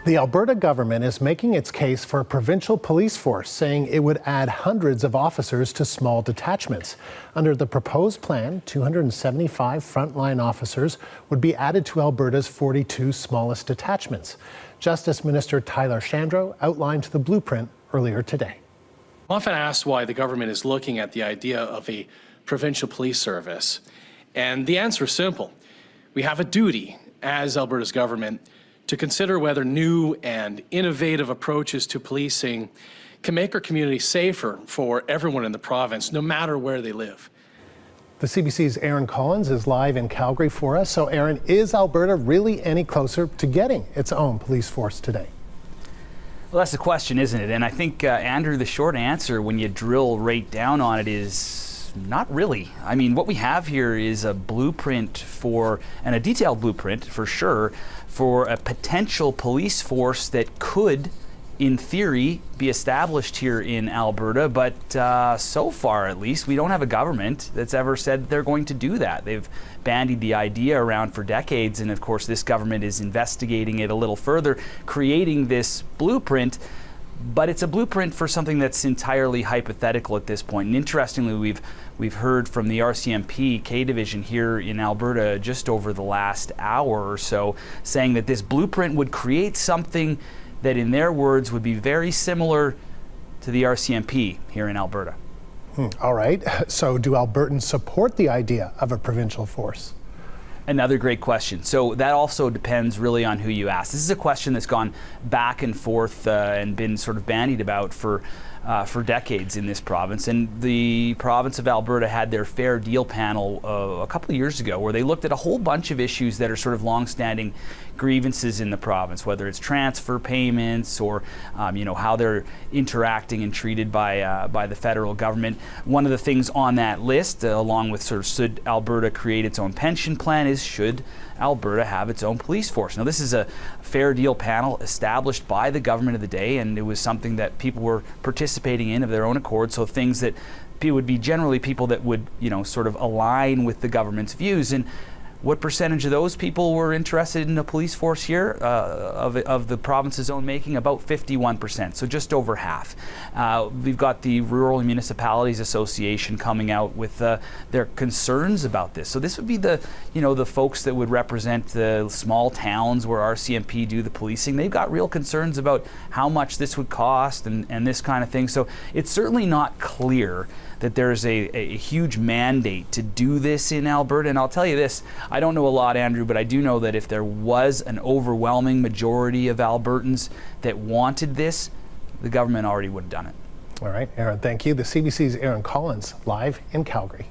The Alberta government is making its case for a provincial police force, saying it would add hundreds of officers to small detachments. Under the proposed plan, 275 frontline officers would be added to Alberta's 42 smallest detachments. Justice Minister Tyler Shandro outlined the blueprint earlier today. I'm often asked why the government is looking at the idea of a provincial police service. And the answer is simple. We have a duty as Alberta's government to consider whether new and innovative approaches to policing can make our community safer for everyone in the province, no matter where they live. The CBC's Aaron Collins is live in Calgary for us. So Aaron, is Alberta really any closer to getting its own police force today? Well, that's the question, isn't it? And I think, Andrew, the short answer when you drill right down on it is not really. I mean, what we have here is a blueprint and a detailed blueprint for sure, for a potential police force that could, in theory, be established here in Alberta, but so far at least we don't have a government that's ever said they're going to do that. They've bandied the idea around for decades, and of course this government is investigating it a little further, creating this blueprint, but it's a blueprint for something that's entirely hypothetical at this point. And interestingly, we've heard from the RCMP K division here in Alberta just over the last hour or so, saying that this blueprint would create something that, in their words, would be very similar to the RCMP here in Alberta. All right. So do Albertans support the idea of a provincial force? Another great question. So that also depends really on who you ask. This is a question that's gone back and forth and been sort of bandied about for decades in this province. And the province of Alberta had their Fair Deal panel a couple of years ago, where they looked at a whole bunch of issues that are sort of long-standing grievances in the province, whether it's transfer payments or how they're interacting and treated by the federal government. One of the things on that list, along with sort of should Alberta create its own pension plan, is should Alberta have its own police force. Now, this is a Fair Deal panel established by the government of the day, and it was something that people were participating in of their own accord, so things that would be generally people that would sort of align with the government's views. And what percentage of those people were interested in a police force here of the province's own making? About 51%, so just over half. We've got the Rural Municipalities Association coming out with their concerns about this. So this would be the folks that would represent the small towns where RCMP do the policing. They've got real concerns about how much this would cost and this kind of thing. So it's certainly not clear that there's a huge mandate to do this in Alberta. And I'll tell you this, I don't know a lot, Andrew, but I do know that if there was an overwhelming majority of Albertans that wanted this, the government already would have done it. All right, Aaron, thank you. The CBC's Aaron Collins, live in Calgary.